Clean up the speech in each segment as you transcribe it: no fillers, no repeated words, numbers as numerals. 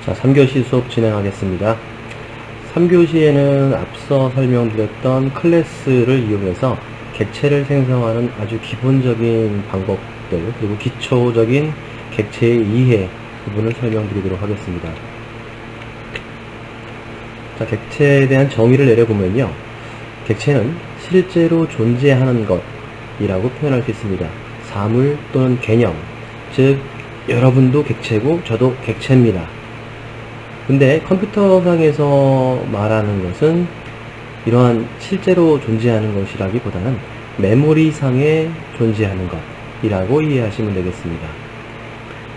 자, 3교시 수업 진행하겠습니다. 3교시에는 앞서 설명드렸던 클래스를 이용해서 객체를 생성하는 아주 기본적인 방법들, 그리고 기초적인 객체의 이해 부분을 설명드리도록 하겠습니다. 자, 객체에 대한 정의를 내려보면요, 객체는 실제로 존재하는 것이라고 표현할 수 있습니다. 사물 또는 개념, 즉 여러분도 객체고 저도 객체입니다. 근데 컴퓨터상에서 말하는 것은 이러한 실제로 존재하는 것이라기보다는 메모리상에 존재하는 것이라고 이해하시면 되겠습니다.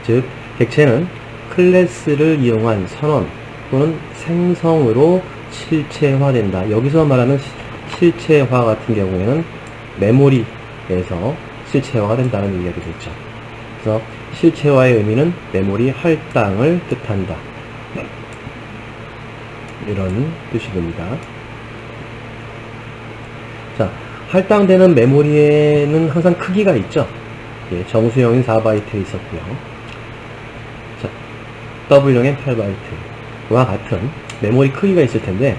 즉 객체는 클래스를 이용한 선언 또는 생성으로 실체화된다. 여기서 말하는 실체화 같은 경우에는 메모리에서 실체화가 된다는 얘기가 되겠죠. 그래서 실체화의 의미는 메모리 할당을 뜻한다, 이런 뜻이 됩니다. 자, 할당되는 메모리에는 항상 크기가 있죠. 예, 정수형인 4바이트 있었고요. 자, W형인 8바이트와 같은 메모리 크기가 있을 텐데,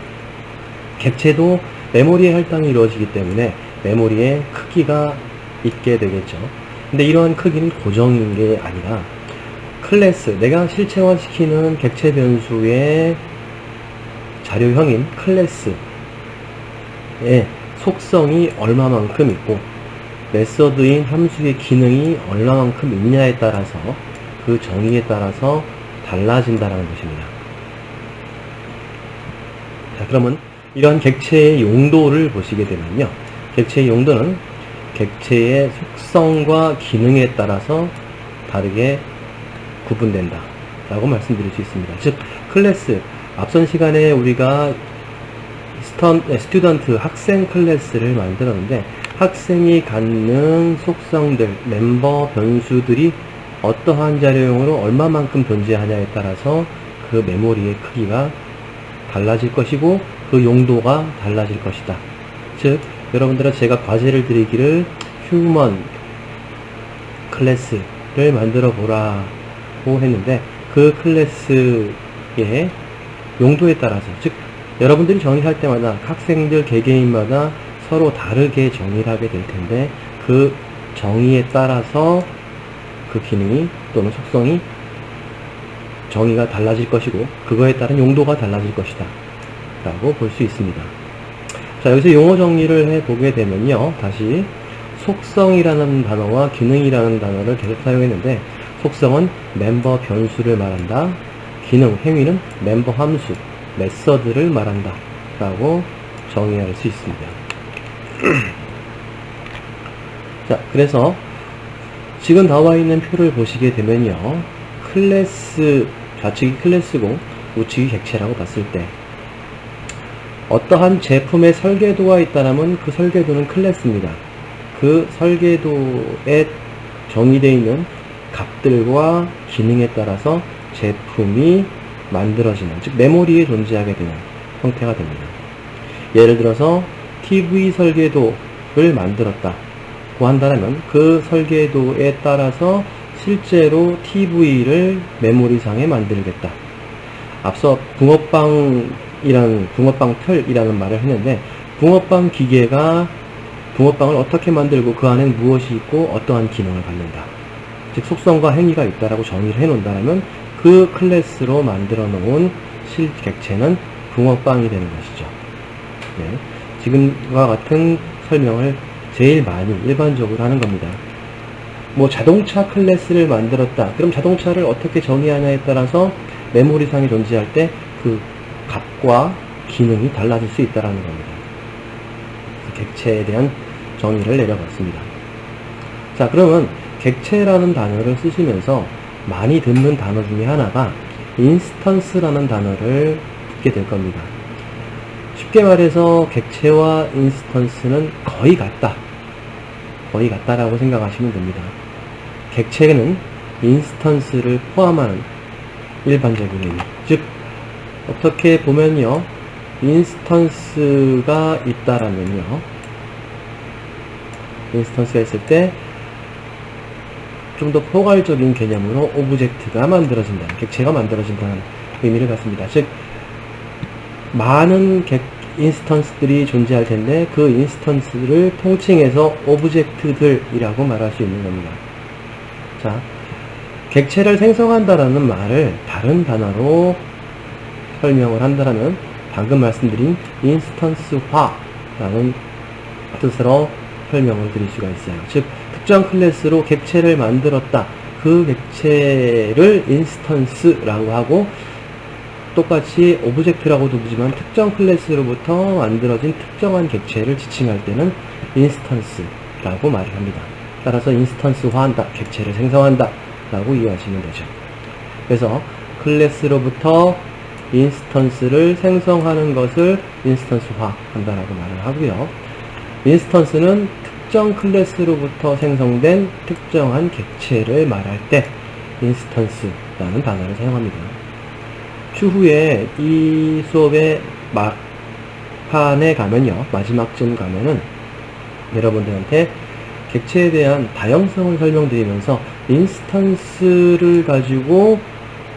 객체도 메모리의 할당이 이루어지기 때문에 메모리의 크기가 있게 되겠죠. 근데 이러한 크기는 고정인 게 아니라 클래스, 내가 실체화시키는 객체 변수의 자료형인 클래스의 속성이 얼마만큼 있고 메서드인 함수의 기능이 얼마만큼 있냐에 따라서 그 정의에 따라서 달라진다는 것입니다. 자, 그러면 이런 객체의 용도를 보시게 되면요, 객체의 용도는 객체의 속성과 기능에 따라서 다르게 구분된다 라고 말씀드릴 수 있습니다. 즉 클래스, 앞선 시간에 우리가 스튜던트, 학생 클래스를 만들었는데, 학생이 갖는 속성들, 멤버 변수들이 어떠한 자료형으로 얼마만큼 존재하냐에 따라서 그 메모리의 크기가 달라질 것이고 그 용도가 달라질 것이다. 즉 여러분들은 제가 과제를 드리기를 휴먼 클래스를 만들어 보라고 했는데, 그 클래스의 용도에 따라서, 즉 여러분들이 정의할 때마다 학생들 개개인마다 서로 다르게 정의를 하게 될 텐데, 그 정의에 따라서 그 기능이 또는 속성이 정의가 달라질 것이고 그거에 따른 용도가 달라질 것이다 라고 볼 수 있습니다. 자, 여기서 용어 정리를 해보게 되면요, 다시 속성이라는 단어와 기능이라는 단어를 계속 사용했는데, 속성은 멤버 변수를 말한다, 기능, 행위는 멤버 함수, 메서드를 말한다 라고 정의할 수 있습니다. 자, 그래서 지금 나와 있는 표를 보시게 되면요, 클래스, 좌측이 클래스고 우측이 객체라고 봤을 때 어떠한 제품의 설계도가 있다면 그 설계도는 클래스입니다. 그 설계도에 정의되어 있는 값들과 기능에 따라서 제품이 만들어지는, 즉 메모리에 존재하게 되는 형태가 됩니다. 예를 들어서 TV 설계도를 만들었다고 한다면 그 설계도에 따라서 실제로 TV를 메모리상에 만들겠다. 앞서 붕어빵 틀이라는 말을 했는데, 붕어빵 기계가 붕어빵을 어떻게 만들고 그 안에 무엇이 있고 어떠한 기능을 갖는다, 즉 속성과 행위가 있다라고 정의를 해 놓는다면 그 클래스로 만들어 놓은 실객체는 붕어빵이 되는 것이죠. 네, 지금과 같은 설명을 제일 많이 일반적으로 하는 겁니다. 뭐 자동차 클래스를 만들었다, 그럼 자동차를 어떻게 정의하냐에 따라서 메모리상에 존재할 때 그 값과 기능이 달라질 수 있다는 겁니다. 객체에 대한 정의를 내려봤습니다. 자, 그러면 객체라는 단어를 쓰시면서 많이 듣는 단어 중에 하나가 인스턴스라는 단어를 듣게 될 겁니다. 쉽게 말해서 객체와 인스턴스는 거의 같다라고 생각하시면 됩니다. 객체는 인스턴스를 포함하는 일반적인 의미, 즉 어떻게 보면요, 인스턴스가 있다라면요, 인스턴스가 있을 때 좀 더 포괄적인 개념으로 오브젝트가 만들어진다는, 객체가 만들어진다는 의미를 갖습니다. 즉 많은 인스턴스들이 존재할 텐데 그 인스턴스를 통칭해서 오브젝트들이라고 말할 수 있는 겁니다. 자, 객체를 생성한다라는 말을 다른 단어로 설명을 한다면 방금 말씀드린 인스턴스화라는 뜻으로 설명을 드릴 수가 있어요. 즉 특정 클래스로 객체를 만들었다. 그 객체를 인스턴스라고 하고 똑같이 오브젝트라고도 부르지만 특정 클래스로부터 만들어진 특정한 객체를 지칭할 때는 인스턴스라고 말을 합니다. 따라서 인스턴스화한다, 객체를 생성한다 라고 이해하시면 되죠. 그래서 클래스로부터 인스턴스를 생성하는 것을 인스턴스화 한다라고 말을 하고요. 인스턴스는 특정 클래스로부터 생성된 특정한 객체를 말할 때 인스턴스라는 단어를 사용합니다. 추후에 이 수업의 막판에 가면요, 마지막쯤 가면은 여러분들한테 객체에 대한 다양성을 설명드리면서 인스턴스를 가지고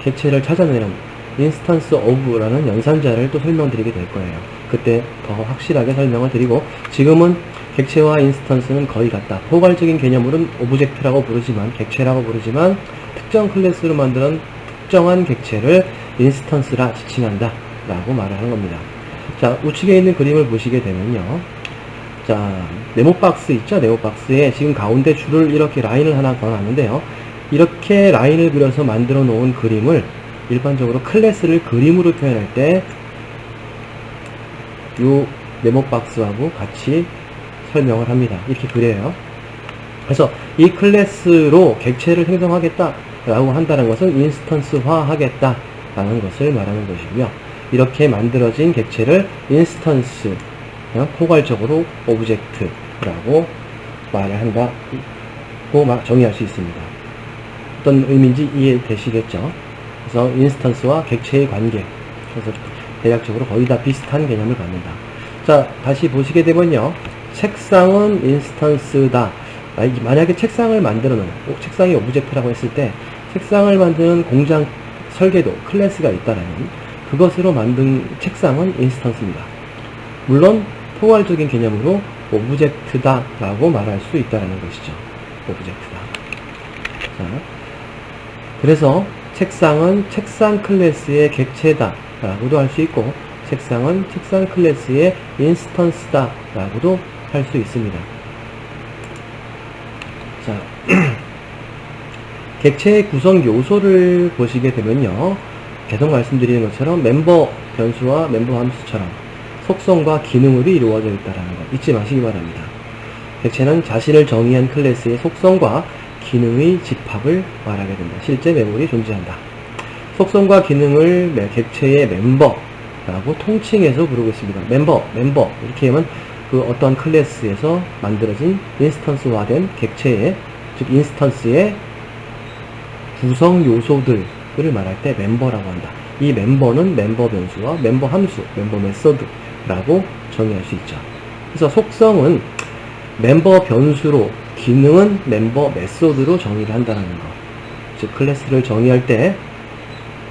객체를 찾아내는 인스턴스 오브라는 연산자를 또 설명드리게 될 거예요. 그때 더 확실하게 설명을 드리고, 지금은 객체와 인스턴스는 거의 같다. 포괄적인 개념으로는 오브젝트라고 부르지만, 객체라고 부르지만 특정 클래스로 만드는 특정한 객체를 인스턴스라 지칭한다 라고 말을 하는 겁니다. 자, 우측에 있는 그림을 보시게 되면요, 자, 네모박스 있죠? 네모박스에 지금 가운데 줄을 이렇게 라인을 하나 그어놨는데요, 이렇게 라인을 그려서 만들어 놓은 그림을 일반적으로 클래스를 그림으로 표현할 때 이 네모박스하고 같이 설명을 합니다. 이렇게 그려요. 그래서 이 클래스로 객체를 생성하겠다 라고 한다는 것은 인스턴스화 하겠다 라는 것을 말하는 것이고요. 이렇게 만들어진 객체를 인스턴스, 포괄적으로 오브젝트라고 말을 한다고 정의할 수 있습니다. 어떤 의미인지 이해되시겠죠? 그래서 인스턴스와 객체의 관계, 그래서 대략적으로 거의 다 비슷한 개념을 갖는다. 자, 다시 보시게 되면요, 책상은 인스턴스다. 만약에 책상을 만드는, 책상이 오브젝트라고 했을 때 책상을 만드는 공장 설계도 클래스가 있다라면 그것으로 만든 책상은 인스턴스입니다. 물론 포괄적인 개념으로 오브젝트다 라고 말할 수 있다는 것이죠. 오브젝트다. 자, 그래서 책상은 책상 클래스의 객체다 라고도 할 수 있고, 책상은 책상 클래스의 인스턴스다 라고도 할 수 있습니다. 자, 객체의 구성 요소를 보시게 되면요, 계속 말씀드리는 것처럼 멤버 변수와 멤버 함수처럼 속성과 기능으로 이루어져 있다는 것 잊지 마시기 바랍니다. 객체는 자신을 정의한 클래스의 속성과 기능의 집합을 말하게 된다. 실제 메모리 존재한다. 속성과 기능을 객체의 멤버라고 통칭해서 부르고 있습니다. 멤버 이렇게 하면 그 어떤 클래스에서 만들어진 인스턴스화된 객체의, 즉 인스턴스의 구성 요소들을 말할 때 멤버라고 한다. 이 멤버는 멤버 변수와 멤버 함수, 멤버 메서드라고 정의할 수 있죠. 그래서 속성은 멤버 변수로, 기능은 멤버 메서드로 정의를 한다는 것. 즉 클래스를 정의할 때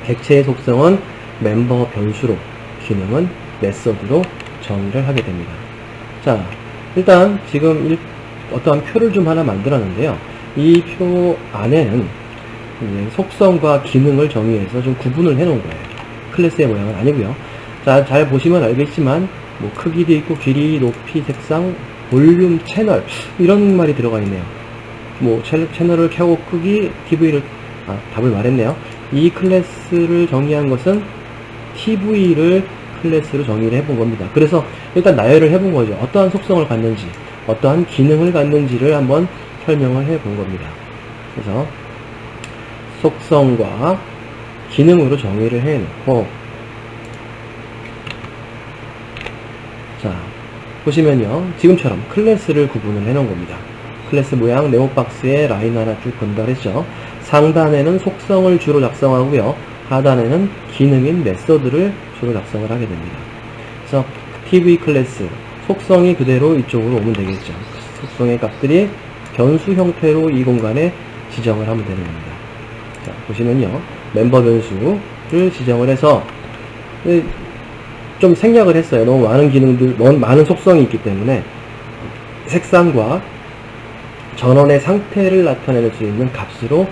객체의 속성은 멤버 변수로, 기능은 메서드로 정의를 하게 됩니다. 자, 일단 지금 어떠한 표를 좀 하나 만들었는데요, 이 표 안에는 속성과 기능을 정의해서 좀 구분을 해 놓은 거예요. 클래스의 모양은 아니고요. 자, 잘 보시면 알겠지만 뭐 크기도 있고 길이, 높이, 색상, 볼륨, 채널 이런 말이 들어가 있네요. 뭐 채널을 켜고 끄기, TV를 답을 말했네요. 이 클래스를 정의한 것은 TV를 클래스로 정의를 해본 겁니다. 그래서 일단 나열을 해본 거죠. 어떠한 속성을 갖는지, 어떠한 기능을 갖는지를 한번 설명을 해본 겁니다. 그래서 속성과 기능으로 정의를 해놓고, 자, 보시면요, 지금처럼 클래스를 구분을 해놓은 겁니다. 클래스 모양 네모박스에 라인 하나 쭉 건달했죠. 상단에는 속성을 주로 작성하고요, 하단에는 기능인 메서드를 주로 작성을 하게 됩니다. 그래서 TV 클래스, 속성이 그대로 이쪽으로 오면 되겠죠. 속성의 값들이 변수 형태로 이 공간에 지정을 하면 되는 겁니다. 자, 보시면요, 멤버 변수, 것을 지정을 해서 좀 생략을 했어요. 너무 많은 기능들, 너무 많은 속성이 있기 때문에 색상과 전원의 상태를 나타낼 수 있는 값으로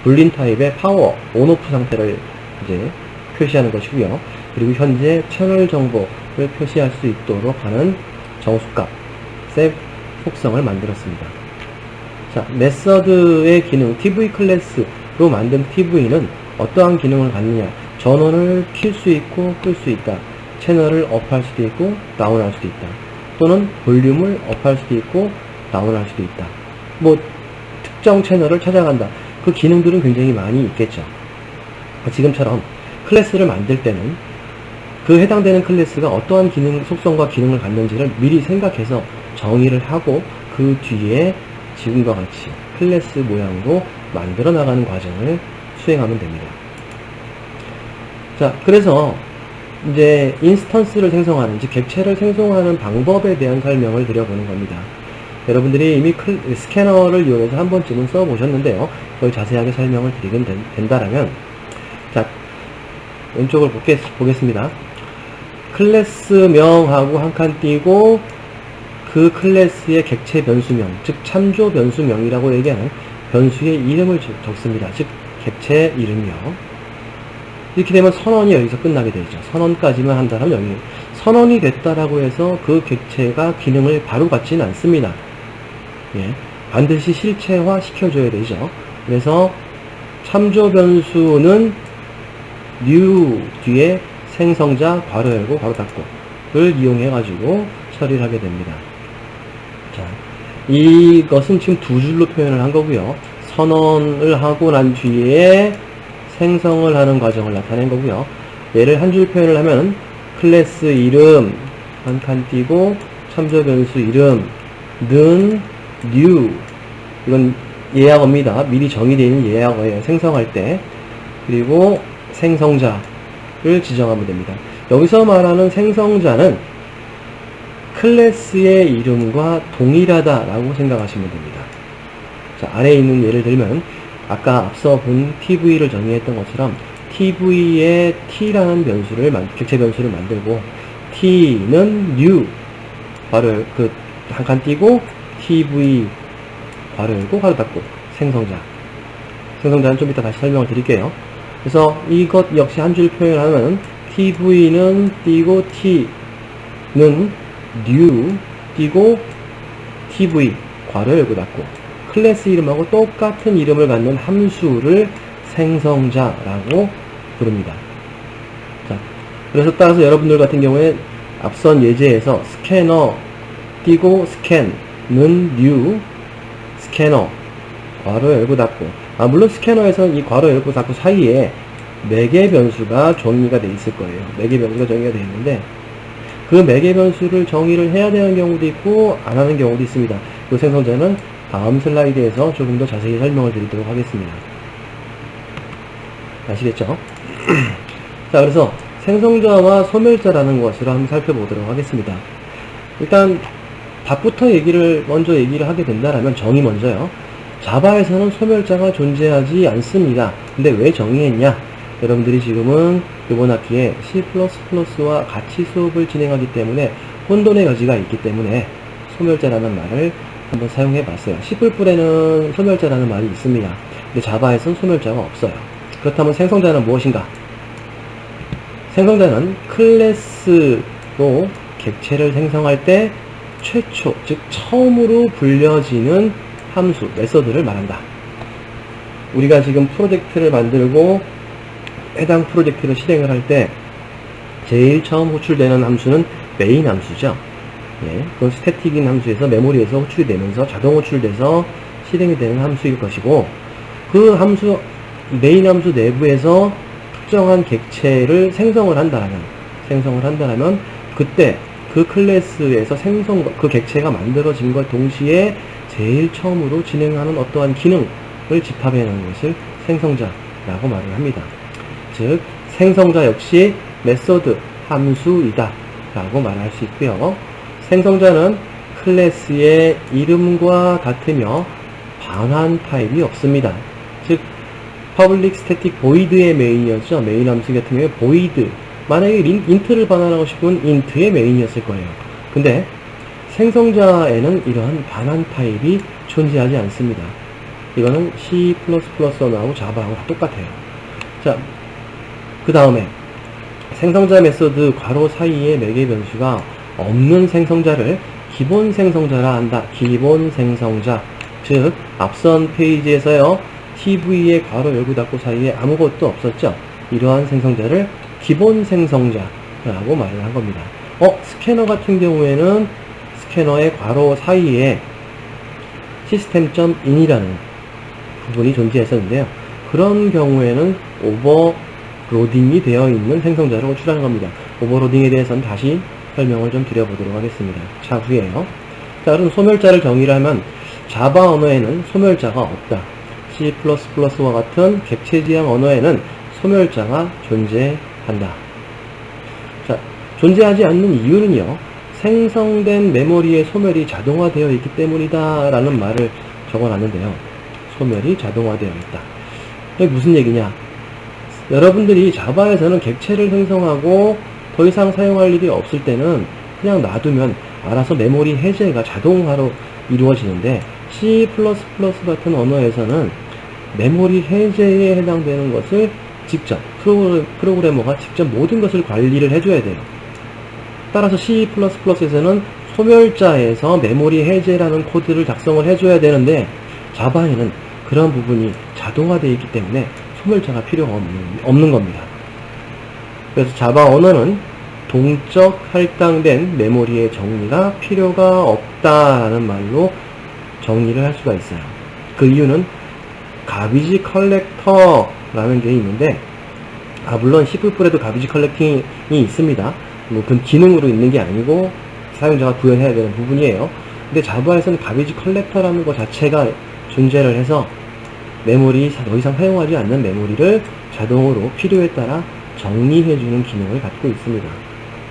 불린 타입의 파워, 온오프 상태를 이제 표시하는 것이고요. 그리고 현재 채널 정보를 표시할 수 있도록 하는 정수값의 속성을 만들었습니다. 자, 메서드의 기능, TV 클래스로 만든 TV는 어떠한 기능을 갖느냐? 전원을 킬 수 있고 끌 수 있다. 채널을 업할 수도 있고 다운할 수도 있다. 또는 볼륨을 업할 수도 있고 다운할 수도 있다. 뭐 특정 채널을 찾아간다. 그 기능들은 굉장히 많이 있겠죠. 지금처럼 클래스를 만들 때는 그 해당되는 클래스가 어떠한 기능, 속성과 기능을 갖는지를 미리 생각해서 정의를 하고 그 뒤에 지금과 같이 클래스 모양으로 만들어 나가는 과정을 수행하면 됩니다. 자, 그래서 이제 인스턴스를 생성하는, 즉 객체를 생성하는 방법에 대한 설명을 드려보는 겁니다. 여러분들이 이미 스캐너를 이용해서 한 번쯤은 써보셨는데요. 그걸 자세하게 설명을 드리게 된다라면, 자, 왼쪽을 보겠습니다. 클래스명하고 한 칸 띄고 그 클래스의 객체 변수명, 즉 참조 변수명이라고 얘기하는 변수의 이름을 적습니다. 즉 객체 이름이요. 이렇게 되면 선언이 여기서 끝나게 되죠. 선언까지만 한다면 여기 선언이 됐다라고 해서 그 객체가 기능을 바로 갖지는 않습니다. 예, 반드시 실체화 시켜줘야 되죠. 그래서 참조 변수는 new 뒤에 생성자 괄호 열고 괄호 닫고를 이용해 가지고 처리를 하게 됩니다. 자, 이것은 지금 두 줄로 표현을 한 거고요. 선언을 하고 난 뒤에 생성을 하는 과정을 나타낸 거고요. 얘를 한 줄 표현을 하면 클래스 이름 한 칸 띄고 참조 변수 이름은 new, 이건 예약어입니다. 미리 정의되어 있는 예약어예요. 생성할 때. 그리고 생성자를 지정하면 됩니다. 여기서 말하는 생성자는 클래스의 이름과 동일하다라고 생각하시면 됩니다. 자, 아래에 있는 예를 들면 아까 앞서 본 TV를 정의했던 것처럼 TV의 T라는 변수를, 객체 변수를 만들고 T는 new, 괄호 한 칸 띄고 TV 괄호 열고 괄호 닫고 생성자는 좀 이따 다시 설명을 드릴게요. 그래서 이것 역시 한 줄 표현하면 TV는 띄고 T는 new 띄고 TV 괄호 열고 닫고 클래스 이름하고 똑같은 이름을 갖는 함수를 생성자라고 부릅니다. 자, 그래서 따라서 여러분들 같은 경우에 앞선 예제에서 스캐너 띄고 스캔은 new 스캐너 괄호 열고 닫고, 물론 스캐너에서는 이 괄호 열고 닫고 사이에 매개 변수가 정의가 돼 있을 거예요. 매개 변수가 정의가 되어 있는데 그 매개 변수를 정의를 해야 되는 경우도 있고 안 하는 경우도 있습니다. 그 생성자는 다음 슬라이드에서 조금 더 자세히 설명을 드리도록 하겠습니다. 아시겠죠? 자, 그래서 생성자와 소멸자라는 것을 한번 살펴보도록 하겠습니다. 일단 답부터 먼저 얘기를 하게 된다면 정의 먼저요. 자바에서는 소멸자가 존재하지 않습니다. 근데 왜 정의했냐? 여러분들이 지금은 이번 학기에 C++와 같이 수업을 진행하기 때문에 혼돈의 여지가 있기 때문에 소멸자라는 말을 한번 사용해 봤어요. C++에는 소멸자라는 말이 있습니다. 근데 자바에서는 소멸자가 없어요. 그렇다면 생성자는 무엇인가? 생성자는 클래스로 객체를 생성할 때 최초, 즉 처음으로 불려지는 함수, 메서드를 말한다. 우리가 지금 프로젝트를 만들고 해당 프로젝트를 실행을 할 때 제일 처음 호출되는 함수는 메인 함수죠. 예, 그건 스태틱인 함수에서 메모리에서 호출이 되면서 자동 호출돼서 실행이 되는 함수일 것이고, 그 함수, 메인 함수 내부에서 특정한 객체를 생성을 한다면 그때 그 클래스에서 그 객체가 만들어진 것 동시에 제일 처음으로 진행하는 어떠한 기능을 집합해내는 것을 생성자라고 말을 합니다. 즉 생성자 역시 메서드 함수이다 라고 말할 수 있고요. 생성자는 클래스의 이름과 같으며 반환 타입이 없습니다. 즉 public static void의 메인이었죠. 메인 함수 같은 경우에 void. 만약에 int를 반환하고 싶으면 int의 메인이었을 거예요. 근데 생성자에는 이러한 반환 타입이 존재하지 않습니다. 이거는 C++하고 자바하고 다 똑같아요. 자, 그 다음에 생성자 메소드 괄호 사이에 매개 변수가 없는 생성자를 기본 생성자라 한다. 기본 생성자. 즉, 앞선 페이지에서요, TV의 괄호 열고 닫고 사이에 아무것도 없었죠. 이러한 생성자를 기본 생성자라고 말을 한 겁니다. 스캐너 같은 경우에는 스캐너의 괄호 사이에 system.in이라는 부분이 존재했었는데요. 그런 경우에는 오버로딩이 되어 있는 생성자를 호출하는 겁니다. 오버로딩에 대해서는 다시 설명을 좀 드려보도록 하겠습니다. 차후에요. 자, 그럼 소멸자를 정의를 하면 자바 언어에는 소멸자가 없다. C++와 같은 객체지향 언어에는 소멸자가 존재한다. 자, 존재하지 않는 이유는요, 생성된 메모리의 소멸이 자동화되어 있기 때문이다 라는 말을 적어놨는데요. 소멸이 자동화되어 있다. 이게 무슨 얘기냐? 여러분들이 자바에서는 객체를 생성하고 더 이상 사용할 일이 없을 때는 그냥 놔두면 알아서 메모리 해제가 자동화로 이루어지는데, C++ 같은 언어에서는 메모리 해제에 해당되는 것을 직접 프로그래머가 직접 모든 것을 관리를 해줘야 돼요. 따라서 C++에서는 소멸자에서 메모리 해제라는 코드를 작성을 해줘야 되는데, 자바에는 그런 부분이 자동화되어 있기 때문에 소멸자가 필요가 없는 겁니다. 그래서 자바 언어는 동적 할당된 메모리의 정리가 필요가 없다라는 말로 정리를 할 수가 있어요. 그 이유는 가비지 컬렉터라는 게 있는데, 물론 C++에도 가비지 컬렉팅이 있습니다. 뭐 그 기능으로 있는 게 아니고 사용자가 구현해야 되는 부분이에요. 근데 자바에서는 가비지 컬렉터라는 것 자체가 존재를 해서 메모리 더 이상 사용하지 않는 메모리를 자동으로 필요에 따라 정리해주는 기능을 갖고 있습니다.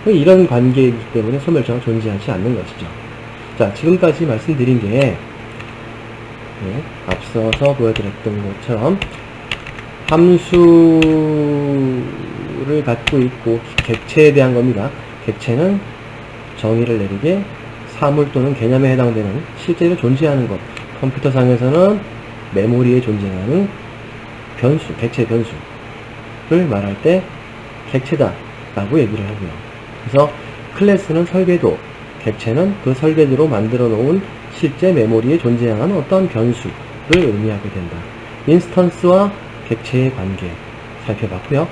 이런 관계이기 때문에 소멸자가 존재하지 않는 것이죠. 자, 지금까지 말씀드린 게 앞서서 보여드렸던 것처럼 함수를 갖고 있고 객체에 대한 겁니다. 객체는 정의를 내리게 사물 또는 개념에 해당되는 실제로 존재하는 것. 컴퓨터상에서는 메모리에 존재하는 변수, 객체 변수를 말할 때 객체다 라고 얘기를 하고요. 그래서 클래스는 설계도, 객체는 그 설계도로 만들어 놓은 실제 메모리에 존재하는 어떤 변수를 의미하게 된다. 인스턴스와 객체의 관계 살펴봤고요.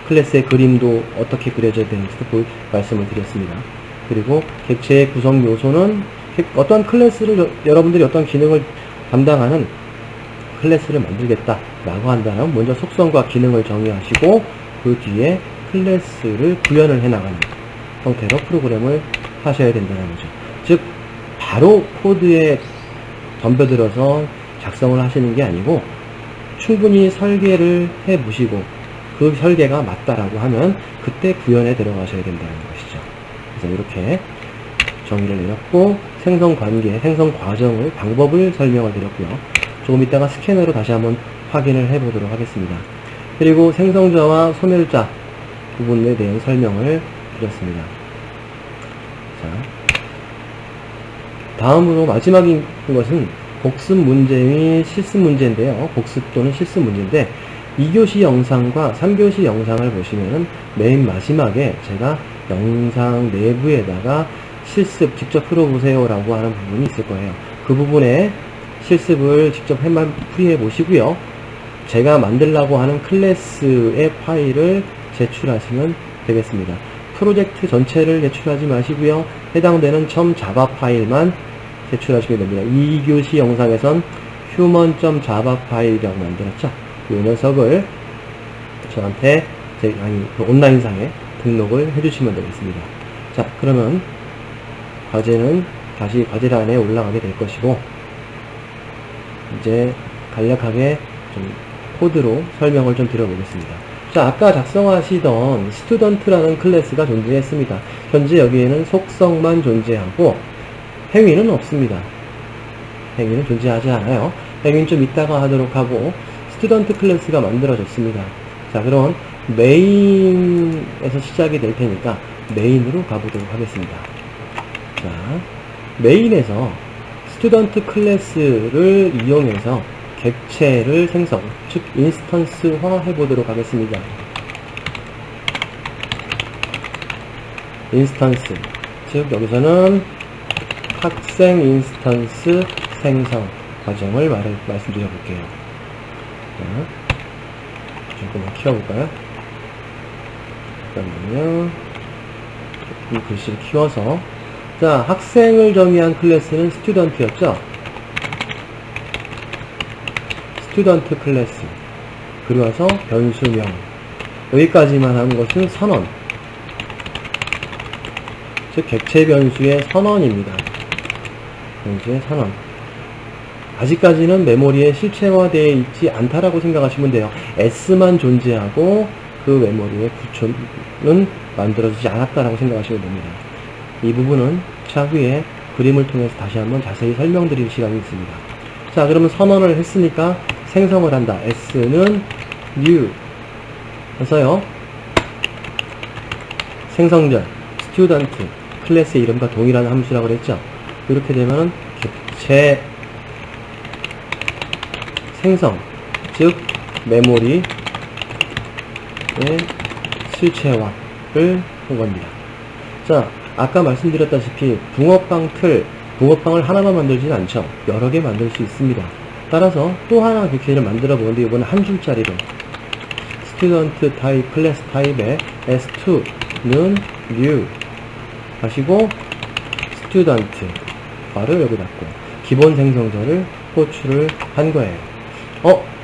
클래스의 그림도 어떻게 그려져야 되는지도 말씀을 드렸습니다. 그리고 객체의 구성 요소는 어떤 클래스를, 여러분들이 어떤 기능을 담당하는 클래스를 만들겠다 라고 한다면 먼저 속성과 기능을 정의하시고 그 뒤에 클래스를 구현을 해나가는 형태로 프로그램을 하셔야 된다는 거죠. 즉 바로 코드에 덤벼들어서 작성을 하시는 게 아니고 충분히 설계를 해보시고 그 설계가 맞다라고 하면 그때 구현에 들어가셔야 된다는 것이죠. 그래서 이렇게 정의를 내렸고 생성 관계, 생성 과정을, 방법을 설명을 드렸고요. 조금 이따가 스캐너로 다시 한번 확인을 해보도록 하겠습니다. 그리고 생성자와 소멸자 부분에 대한 설명을 드렸습니다. 자, 다음으로 마지막인 것은 복습 문제 및 실습 문제인데요. 복습 또는 실습 문제인데 2교시 영상과 3교시 영상을 보시면은 맨 마지막에 제가 영상 내부에다가 실습 직접 풀어보세요 라고 하는 부분이 있을 거예요. 그 부분에 실습을 직접 풀이해 보시고요. 제가 만들려고 하는 클래스의 파일을 제출하시면 되겠습니다. 프로젝트 전체를 제출하지 마시고요. 해당되는 자바 파일만 제출하시면 됩니다. 2교시 영상에선 human.java 파일이라고 만들었죠. 이 녀석을 저한테 온라인상에 등록을 해주시면 되겠습니다. 자, 그러면 과제는 다시 과제란에 올라가게 될 것이고 이제 간략하게 좀 코드로 설명을 좀 드려보겠습니다. 자, 아까 작성하시던 스튜던트라는 클래스가 존재했습니다. 현재 여기에는 속성만 존재하고 행위는 없습니다. 행위는 존재하지 않아요. 행위는 좀 이따가 하도록 하고 스튜던트 클래스가 만들어졌습니다. 자, 그럼 메인에서 시작이 될 테니까 메인으로 가보도록 하겠습니다. 자, 메인에서 스튜던트 클래스를 이용해서 객체를 생성, 즉 인스턴스화 해보도록 하겠습니다. 인스턴스, 즉 여기서는 학생 인스턴스 생성 과정을 말씀드려 볼게요. 조금만 키워볼까요? 잠깐만요. 이 글씨를 키워서, 자, 학생을 정의한 클래스는 스튜던트였죠? 스튜던트 클래스. 그리고 와서 변수명. 여기까지만 한 것은 선언. 즉, 객체 변수의 선언입니다. 변수의 선언. 아직까지는 메모리에 실체화되어 있지 않다라고 생각하시면 돼요. S만 존재하고 그 메모리의 구조는 만들어지지 않았다라고 생각하시면 됩니다. 이 부분은 차후에 그림을 통해서 다시 한번 자세히 설명드릴 시간이 있습니다. 자, 그러면 선언을 했으니까 생성을 한다. S는 new 해서요. 생성자, student, 클래스의 이름과 동일한 함수라고 그랬죠. 이렇게 되면 객체 생성, 즉 메모리의 실체화를 한 겁니다. 자, 아까 말씀드렸다시피 붕어빵 틀, 붕어빵을 하나만 만들지는 않죠. 여러 개 만들 수 있습니다. 따라서 또 하나 객체를 만들어 보는데 이번엔 한 줄짜리로 스튜던트 타입 클래스 타입의 s2는 new 하시고 스튜던트 바를 여기 닫고 기본 생성자를 호출을 한 거예요.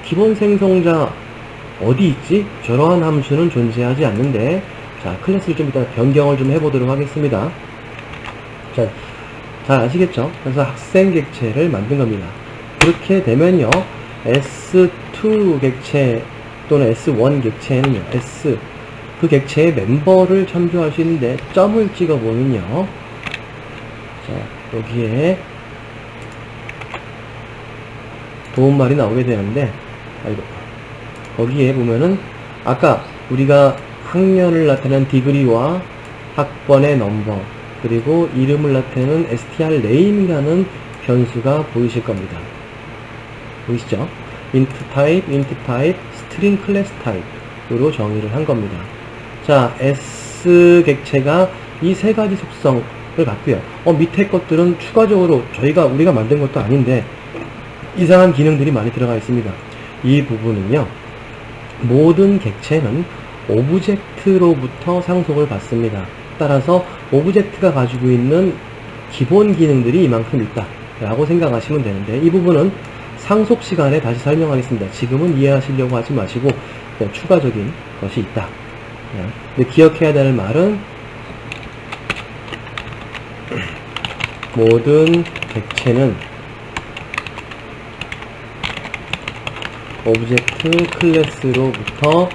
기본 생성자 어디 있지? 저러한 함수는 존재하지 않는데, 자, 클래스를 좀 이따 변경을 좀 해보도록 하겠습니다. 자, 잘 아시겠죠? 그래서 학생 객체를 만든 겁니다. 그렇게 되면요, S2 객체 또는 S1 객체는요, 그 객체의 멤버를 참조할 수 있는데, 점을 찍어보면요, 자, 여기에 도움말이 나오게 되는데, 아이고, 거기에 보면은 아까 우리가 학년을 나타내는 디그리와 학번의 넘버 그리고 이름을 나타내는 str name이라는 변수가 보이실 겁니다. 보이시죠? int type, string class type으로 정의를 한 겁니다. 자, S 객체가 이 세 가지 속성을 갖고요. 밑에 것들은 추가적으로 우리가 만든 것도 아닌데 이상한 기능들이 많이 들어가 있습니다. 이 부분은요, 모든 객체는 오브젝트로부터 상속을 받습니다. 따라서 오브젝트가 가지고 있는 기본 기능들이 이만큼 있다 라고 생각하시면 되는데, 이 부분은 상속 시간에 다시 설명하겠습니다. 지금은 이해하시려고 하지 마시고 그냥 추가적인 것이 있다. 근데 기억해야 되는 말은 모든 객체는 오브젝트 클래스로부터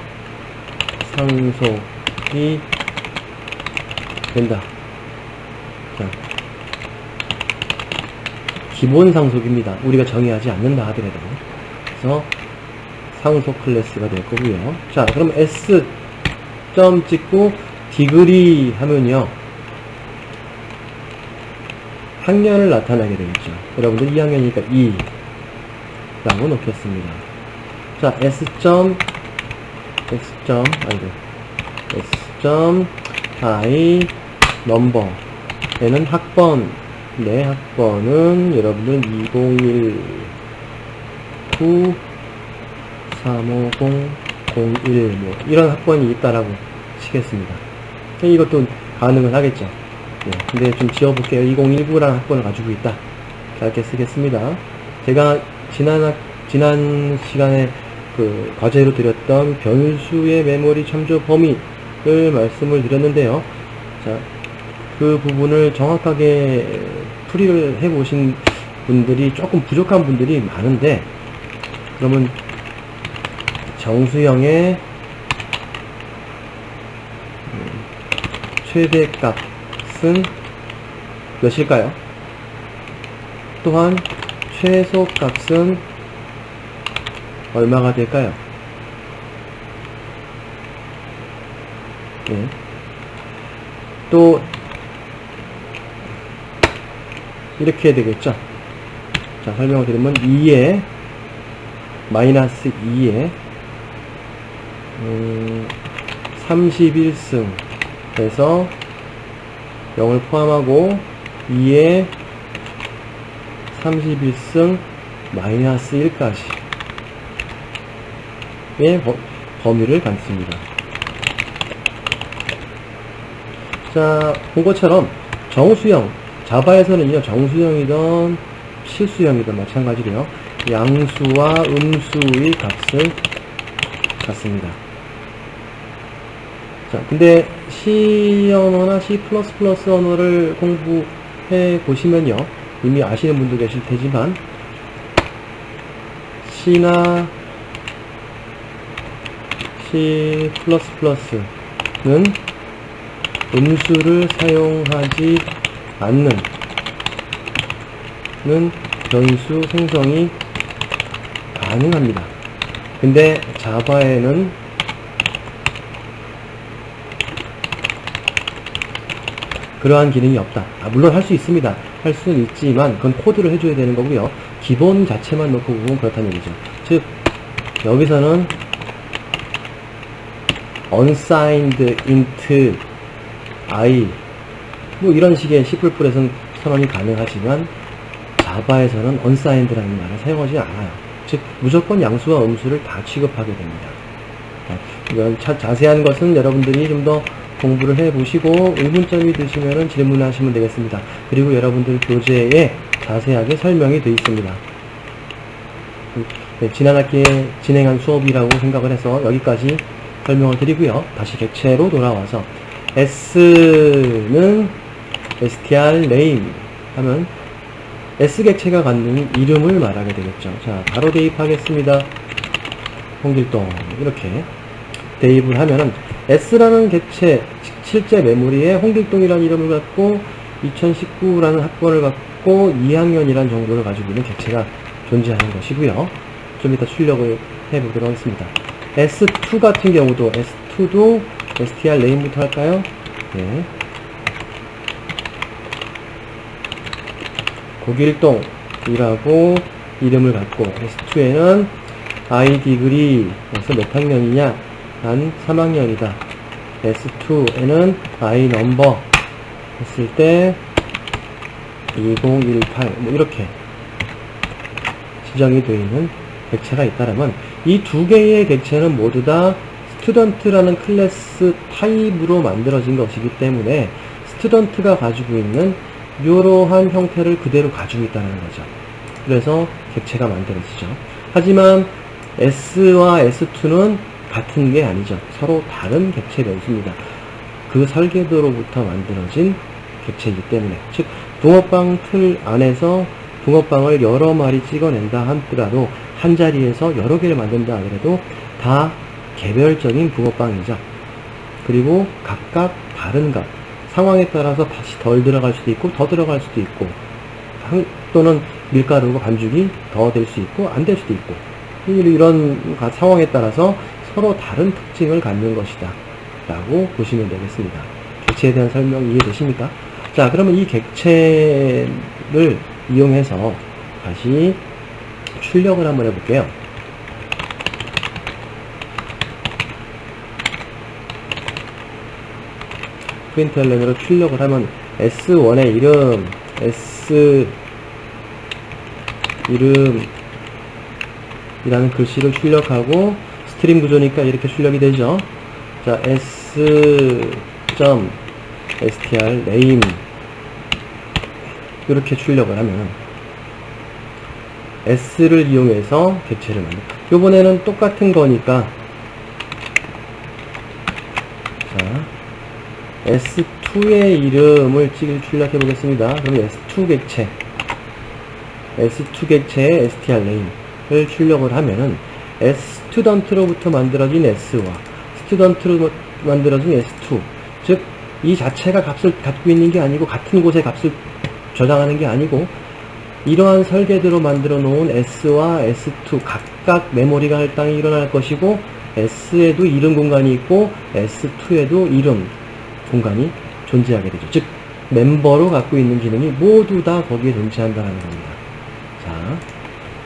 상속이 된다. 자, 기본 상속입니다. 우리가 정의하지 않는다 하더라도. 그래서 상속 클래스가 될 거고요. 자, 그럼 S 점 찍고 디그리 하면요, 학년을 나타나게 되겠죠. 여러분들 2학년이니까 2 라고 놓겠습니다. 자, S I 넘버 얘는 학번, 네, 학번은 여러분들 2019 350 01 뭐 이런 학번이 있다라고 치겠습니다. 이것도 가능은 하겠죠. 네, 근데 좀 지워볼게요. 2019라는 학번을 가지고 있다. 짧게 쓰겠습니다. 제가 지난 시간에 그 과제로 드렸던 변수의 메모리 참조 범위를 말씀을 드렸는데요. 자, 그 부분을 정확하게 풀이를 해보신 분들이 조금 부족한 분들이 많은데, 그러면 정수형의 최대값은 몇일까요? 또한 최소값은 얼마가 될까요? 네. 또 이렇게 되겠죠. 자, 설명을 드리면 2에 마이너스 2에 31승 해서 0을 포함하고 2에 31승 마이너스 1까지 의 범위를 갖습니다. 자, 본 것처럼 정수형, 자바에서는요, 정수형이든 실수형이든 마찬가지로요, 양수와 음수의 값을 갖습니다. 자, 근데 C 언어나 C++ 언어를 공부해 보시면요, 이미 아시는 분도 계실 테지만, C나 C++는 음수를 사용하지 않는 변수 생성이 가능합니다. 근데 자바에는 그러한 기능이 없다. 물론 할 수 있습니다. 할 수는 있지만 그건 코드를 해줘야 되는 거고요. 기본 자체만 놓고 보면 그렇다는 얘기죠. 즉 여기서는 unsigned int i 뭐 이런 식의 C++에서는 선언이 가능하지만 자바에서는 unsigned라는 말을 사용하지 않아요. 즉 무조건 양수와 음수를 다 취급하게 됩니다. 이건 자세한 것은 여러분들이 좀 더 공부를 해 보시고 의문점이 드시면 질문을 하시면 되겠습니다. 그리고 여러분들 교재에 자세하게 설명이 되어 있습니다. 네, 지난 학기에 진행한 수업이라고 생각을 해서 여기까지 설명을 드리고요. 다시 객체로 돌아와서 S는 str name 하면 S 객체가 갖는 이름을 말하게 되겠죠. 자, 바로 대입하겠습니다. 홍길동 이렇게 대입을 하면은 S라는 객체, 실제 메모리에 홍길동이라는 이름을 갖고 2019라는 학번을 갖고 2학년이라는 정보를 가지고 있는 객체가 존재하는 것이고요. 좀 이따 출력을 해보도록 하겠습니다. S2 같은 경우도 S2도 str name부터 할까요? 네. 고길동이라고 이름을 갖고 S2에는 i degree에서 몇 학년이냐? 난 3학년이다. S2에는 i number 했을 때 2018 뭐 이렇게 지정이 되어 있는 객체가 있다면 이 두 개의 객체는 모두 다 스튜던트라는 클래스 타입으로 만들어진 것이기 때문에 스튜던트가 가지고 있는 이러한 형태를 그대로 가지고 있다는 거죠. 그래서 객체가 만들어지죠. 하지만 S와 S2는 같은 게 아니죠. 서로 다른 객체 변수입니다. 그 설계도로부터 만들어진 객체이기 때문에, 즉 붕어빵 틀 안에서 붕어빵을 여러 마리 찍어낸다 하더라도 한 자리에서 여러 개를 만든다 하더라도 다 개별적인 붕어빵이죠. 그리고 각각 다른 값, 상황에 따라서 다시 덜 들어갈 수도 있고 더 들어갈 수도 있고 또는 밀가루가 반죽이 더 될 수 있고 안 될 수도 있고 이런 상황에 따라서 서로 다른 특징을 갖는 것이다 라고 보시면 되겠습니다. 객체에 대한 설명 이해되십니까? 자, 그러면 이 객체를 이용해서 다시 출력을 한번 해볼게요. 프린트LN으로 출력을 하면 S1의 이름, S 이름이라는 글씨를 출력하고 스트링 구조니까 이렇게 출력이 되죠. 자, s.str name 이렇게 출력을 하면 S를 이용해서 객체를 만듭니다. 요번에는 똑같은 거니까 자, S2의 이름을 출력해 보겠습니다. 그럼 S2 객체에 str name을 출력을 하면은 스튜던트로부터 만들어진 S와 스튜던트로 만들어진 S2, 즉 이 자체가 값을 갖고 있는 게 아니고 같은 곳에 값을 저장하는 게 아니고 이러한 설계도로 만들어 놓은 S와 S2 각각 메모리가 할당이 일어날 것이고, S에도 이름 공간이 있고 S2에도 이름 공간이 존재하게 되죠. 즉 멤버로 갖고 있는 기능이 모두 다 거기에 존재한다는 겁니다. 자,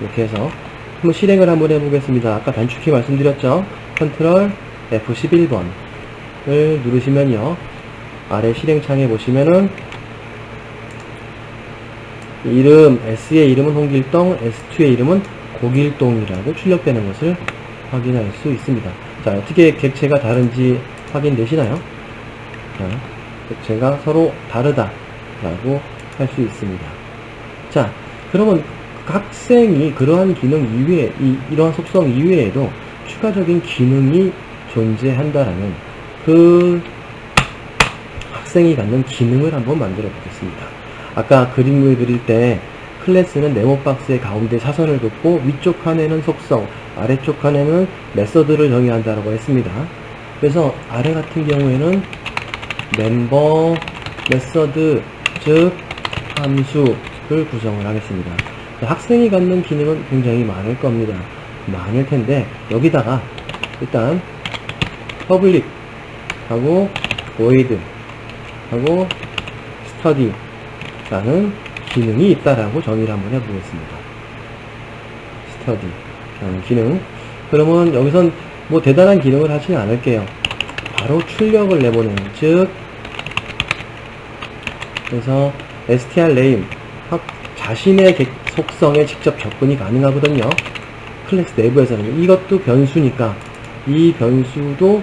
이렇게 해서 한번 실행을 한번 해보겠습니다. 아까 단축키 말씀드렸죠. 컨트롤 F11번을 누르시면요, 아래 실행창에 보시면은 이름, S의 이름은 홍길동, S2의 이름은 고길동이라고 출력되는 것을 확인할 수 있습니다. 자, 어떻게 객체가 다른지 확인되시나요? 자, 객체가 서로 다르다라고 할 수 있습니다. 자, 그러면 학생이 그러한 기능 이외에, 이러한 속성 이외에도 추가적인 기능이 존재한다라면 그 학생이 갖는 기능을 한번 만들어 보겠습니다. 아까 그림을 그릴 때 클래스는 네모박스의 가운데 사선을 긋고 위쪽 칸에는 속성, 아래쪽 칸에는 메서드를 정의한다라고 했습니다. 그래서 아래 같은 경우에는 멤버, 메서드, 즉 함수를 구성을 하겠습니다. 학생이 갖는 기능은 굉장히 많을 겁니다. 많을 텐데 여기다가 일단 public 하고 void 하고 study 라는 기능이 있다라고 정의를 한번 해보겠습니다. study 라는 기능. 그러면 여기선 뭐 대단한 기능을 하지는 않을게요. 바로 출력을 내보내는, 즉 그래서 strname 자신의 속성에 직접 접근이 가능하거든요. 클래스 내부에서는. 이것도 변수니까 이 변수도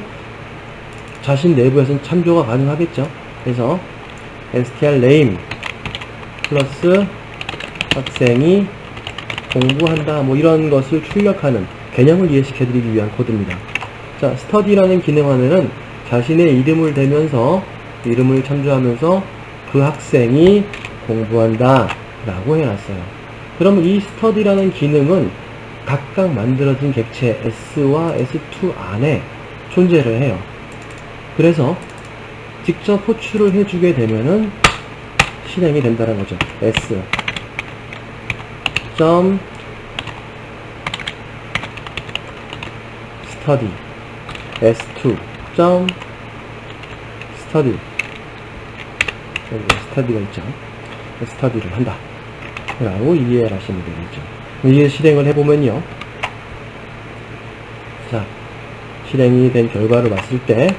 자신 내부에서는 참조가 가능하겠죠. 그래서 strname 플러스 학생이 공부한다, 뭐 이런 것을 출력하는 개념을 이해시켜드리기 위한 코드입니다. 자, study라는 기능 안에는 자신의 이름을 대면서 이름을 참조하면서 그 학생이 공부한다 라고 해놨어요. 그러면 이 study라는 기능은 각각 만들어진 객체 S와 S2 안에 존재를 해요. 그래서 직접 호출을 해주게 되면은 실행이 된다는 거죠. S study S2 study 여기 study가 있죠. study를 한다 라고 이해를 하시면 되겠죠. 이해 실행을 해보면요, 자, 실행이 된 결과를 봤을 때,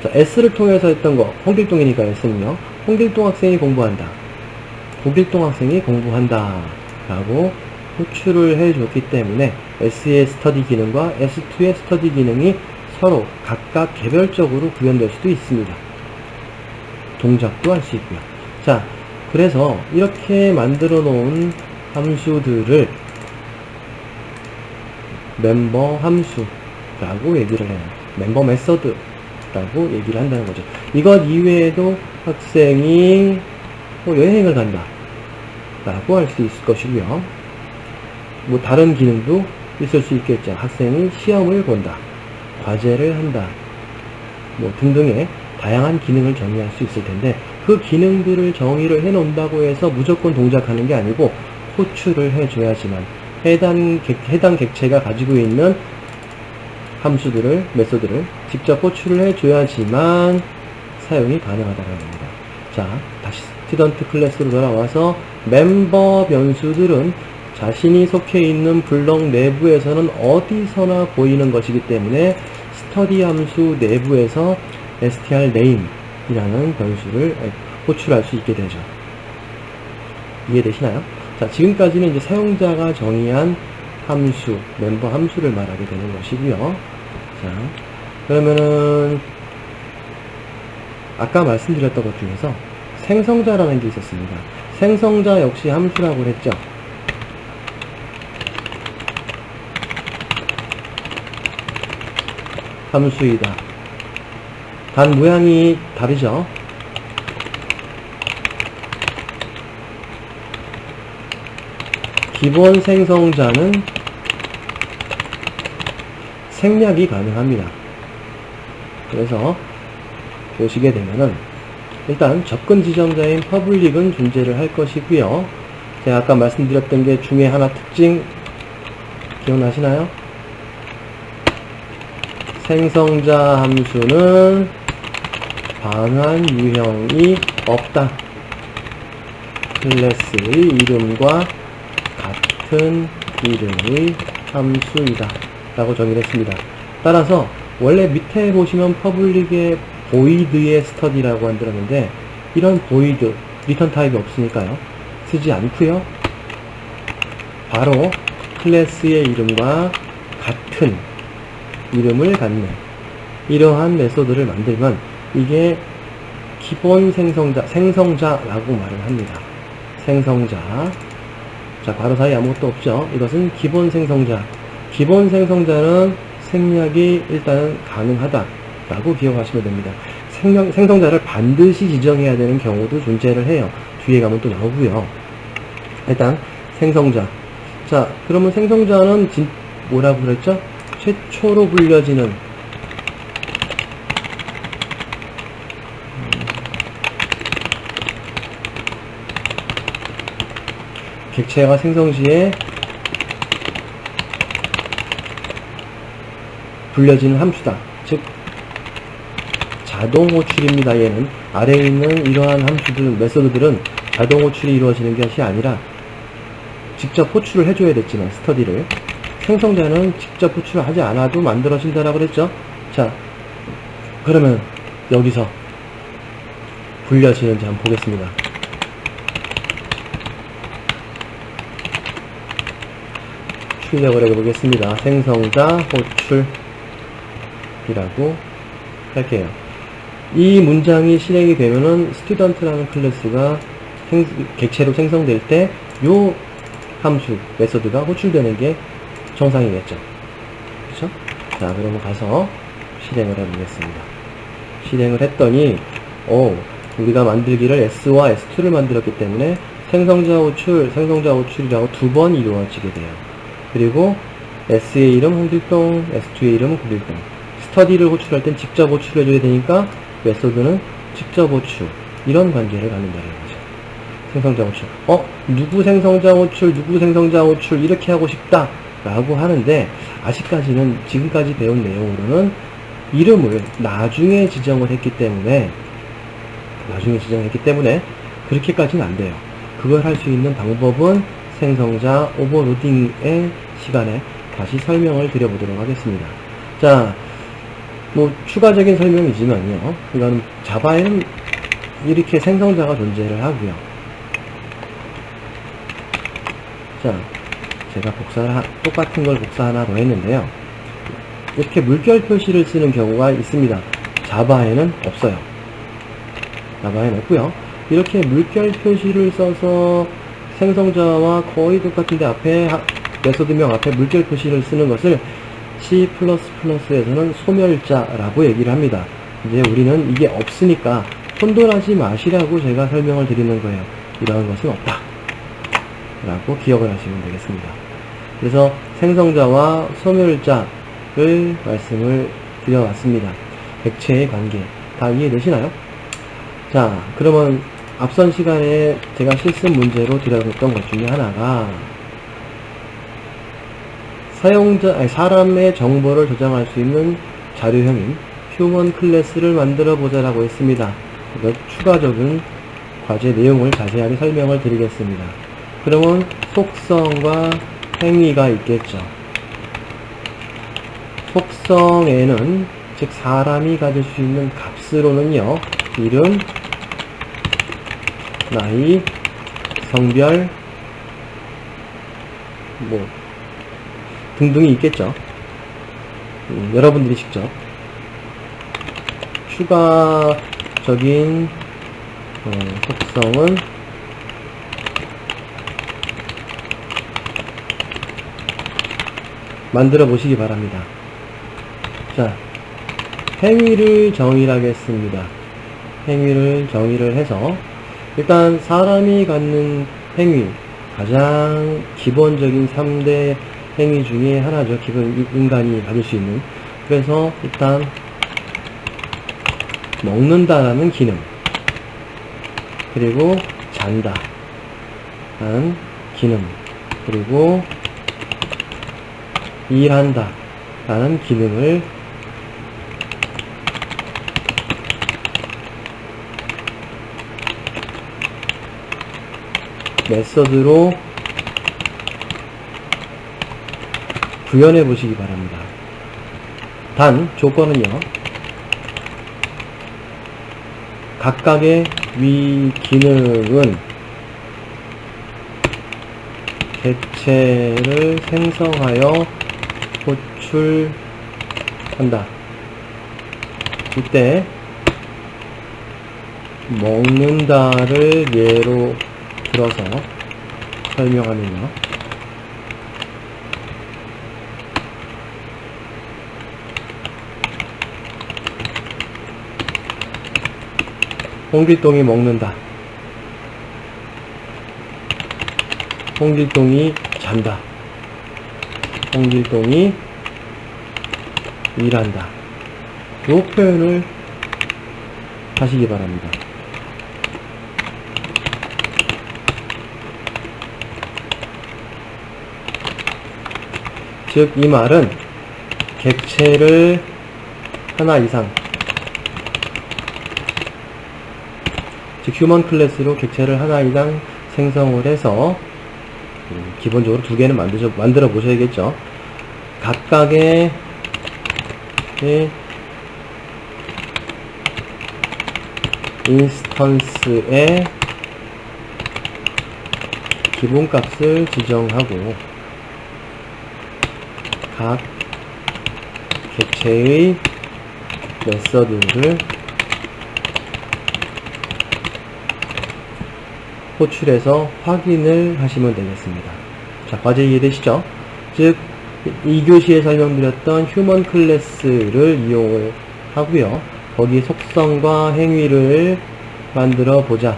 자, S를 통해서 했던 거, 홍길동이니까 S는요, 홍길동 학생이 공부한다, 고길동 학생이 공부한다 라고 호출을 해줬기 때문에 S의 스터디 기능과 S2의 스터디 기능이 서로 각각 개별적으로 구현될 수도 있습니다. 동작도 할 수 있고요. 자, 그래서 이렇게 만들어 놓은 함수들을 멤버 함수라고 얘기를 해요. 멤버 메서드라고 얘기를 한다는 거죠. 이것 이외에도 학생이 여행을 간다 라고 할 수 있을 것이고요. 뭐 다른 기능도 있을 수 있겠죠. 학생이 시험을 본다, 과제를 한다, 뭐 등등의 다양한 기능을 정의할 수 있을 텐데, 그 기능들을 정의를 해 놓는다고 해서 무조건 동작하는 게 아니고 호출을 해줘야지만 해당 객체가 가지고 있는 함수들을, 메소드를 직접 호출을 해줘야지만 사용이 가능하다는 겁니다. 자, 다시 스튜던트 클래스로 돌아와서 멤버 변수들은 자신이 속해 있는 블럭 내부에서는 어디서나 보이는 것이기 때문에 스터디 함수 내부에서 strname 이라는 변수를 호출할 수 있게 되죠. 이해되시나요? 자, 지금까지는 이제 사용자가 정의한 함수, 멤버 함수를 말하게 되는 것이고요. 자, 그러면은 아까 말씀드렸던 것 중에서 생성자라는 게 있었습니다. 생성자 역시 함수라고 했죠. 함수이다. 단 모양이 다르죠. 기본 생성자는 생략이 가능합니다. 그래서 보시게 되면은 일단 접근 지정자인 public은 존재를 할 것이고요. 제가 아까 말씀드렸던 게 중에 하나 특징 기억나시나요? 생성자 함수는 반환 유형이 없다. 클래스의 이름과 같은 이름의 함수이다 라고 정의를 했습니다. 따라서 원래 밑에 보시면 퍼블릭의 void의 스터디라고 만들었는데 이런 void 리턴 타입이 없으니까요 쓰지 않고요 바로 클래스의 이름과 같은 이름을 갖는 이러한 메소드를 만들면 이게 기본 생성자라고 말을 합니다. 생성자. 자, 괄호 사이 아무것도 없죠. 이것은 기본 생성자. 기본 생성자는 생략이 일단은 가능하다라고 기억하시면 됩니다. 생성자를 반드시 지정해야 되는 경우도 존재를 해요. 뒤에 가면 또 나오고요. 일단 생성자. 자, 그러면 생성자는 뭐라고 그랬죠? 최초로 불려지는 객체가 생성 시에 불려지는 함수다. 즉 자동 호출입니다. 얘는 아래에 있는 이러한 함수들, 메소드들은 자동 호출이 이루어지는 것이 아니라 직접 호출을 해줘야 됐지만 스터디를 생성자는 직접 호출을 하지 않아도 만들어진다라고 그랬죠. 자, 그러면 여기서 불려지는지 한번 보겠습니다. 출력을 해보겠습니다. 생성자 호출이라고 할게요. 이 문장이 실행이 되면은 스튜던트라는 클래스가 객체로 생성될 때 요 함수, 메소드가 호출되는 게 정상이겠죠. 그쵸? 자, 그러면 가서 실행을 해보겠습니다. 실행을 했더니, 우리가 만들기를 S와 S2를 만들었기 때문에 생성자 호출이라고 두 번 이루어지게 돼요. 그리고 S의 이름 홍길동, S2의 이름은 구길동. 스터디를 호출할 땐 직접 호출해줘야 되니까 메소드는 직접 호출. 이런 관계를 갖는다는 거죠. 생성자 호출. 누구 생성자 호출 이렇게 하고 싶다 라고 하는데 아직까지는 지금까지 배운 내용으로는 이름을 나중에 지정을 했기 때문에 그렇게까지는 안 돼요. 그걸 할 수 있는 방법은 생성자 오버로딩의 시간에 다시 설명을 드려보도록 하겠습니다. 자, 추가적인 설명이지만요. 이건 자바에는 이렇게 생성자가 존재를 하고요. 자, 제가 똑같은 걸 복사 하나 더 했는데요. 이렇게 물결 표시를 쓰는 경우가 있습니다. 자바에는 없어요. 자바에는 없고요. 이렇게 물결 표시를 써서 생성자와 거의 똑같은데 앞에 메소드명 앞에 물결 표시를 쓰는 것을 C++에서는 소멸자라고 얘기를 합니다. 이제 우리는 이게 없으니까 혼돈하지 마시라고 제가 설명을 드리는 거예요. 이러한 것은 없다 라고 기억을 하시면 되겠습니다. 그래서 생성자와 소멸자를 말씀을 드려왔습니다. 객체의 관계 다 이해되시나요? 자, 그러면 앞선 시간에 제가 실습 문제로 드렸던 것 중에 하나가 사람의 정보를 저장할 수 있는 자료형인 휴먼 클래스를 만들어 보자라고 했습니다. 추가적인 과제 내용을 자세하게 설명을 드리겠습니다. 그러면 속성과 행위가 있겠죠. 속성에는 즉 사람이 가질 수 있는 값으로는요, 이름, 나이, 성별, 등등이 있겠죠. 여러분들이 직접 추가적인 속성은 만들어 보시기 바랍니다. 자, 행위를 정의를 하겠습니다. 행위를 정의를 해서 일단 사람이 갖는 행위, 가장 기본적인 3대 행위 중에 하나죠. 기본 인간이 가질 수 있는. 그래서 일단 먹는다라는 기능, 그리고 잔다 라는 기능, 그리고 일한다 라는 기능을 메서드로 구현해 보시기 바랍니다. 단 조건은요, 각각의 위 기능은 객체를 생성하여 호출한다. 이때 먹는다를 예로 들어서 설명하면요, 홍길동이 먹는다, 홍길동이 잔다, 홍길동이 일한다. 이 표현을 하시기 바랍니다. 즉, 이 말은 객체를 하나 이상, 즉 휴먼 클래스로 객체를 하나 이상 생성을 해서 기본적으로 2개는 만들어 보셔야겠죠. 각각의 인스턴스의 기본값을 지정하고 각 객체의 메서드를 호출해서 확인을 하시면 되겠습니다. 자, 과제 이해되시죠? 즉, 2교시에 설명드렸던 휴먼 클래스를 이용을 하고요, 거기에 속성과 행위를 만들어 보자.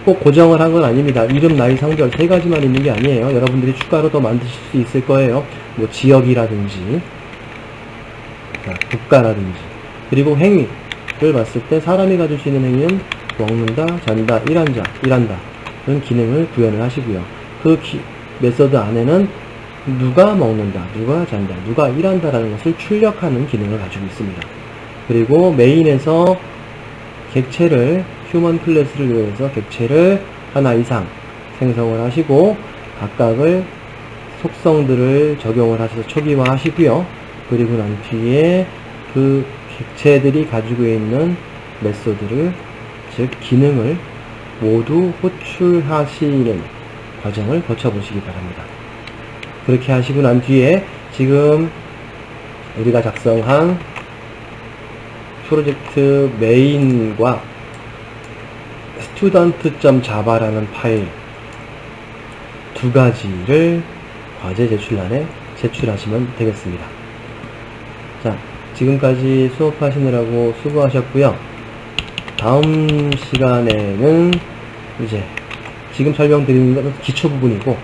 꼭 고정을 한 건 아닙니다. 이름, 나이, 성별 3가지만 있는 게 아니에요. 여러분들이 추가로 더 만드실 수 있을 거예요. 뭐 지역이라든지 국가라든지. 그리고 행위를 봤을 때 사람이 가질 수 있는 행위는 먹는다, 잔다, 일한다 이런 기능을 구현을 하시고요. 그 메서드 안에는 누가 먹는다, 누가 잔다, 누가 일한다 라는 것을 출력하는 기능을 가지고 있습니다. 그리고 메인에서 객체를, 휴먼 클래스를 이용해서 객체를 하나 이상 생성을 하시고 각각을 속성들을 적용을 하셔서 초기화 하시고요. 그리고 난 뒤에 그 객체들이 가지고 있는 메서드를, 즉 기능을 모두 호출하시는 과정을 거쳐보시기 바랍니다. 그렇게 하시고 난 뒤에 지금 우리가 작성한 프로젝트 메인과 student.java라는 파일 2가지를 과제 제출란에 제출하시면 되겠습니다. 자, 지금까지 수업하시느라고 수고하셨고요. 다음 시간에는 이제 지금 설명드리는 것은 기초 부분이고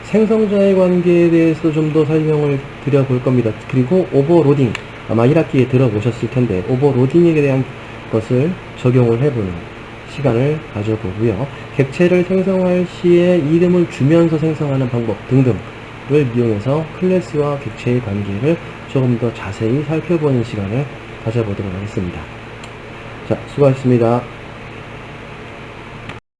생성자의 관계에 대해서 좀 더 설명을 드려볼 겁니다. 그리고 오버로딩, 아마 1학기에 들어보셨을 텐데 오버로딩에 대한 것을 적용을 해보는 시간을 가져보고요. 객체를 생성할 시에 이름을 주면서 생성하는 방법 등등을 이용해서 클래스와 객체의 관계를 조금 더 자세히 살펴보는 시간을 가져보도록 하겠습니다. 자, 수고하셨습니다.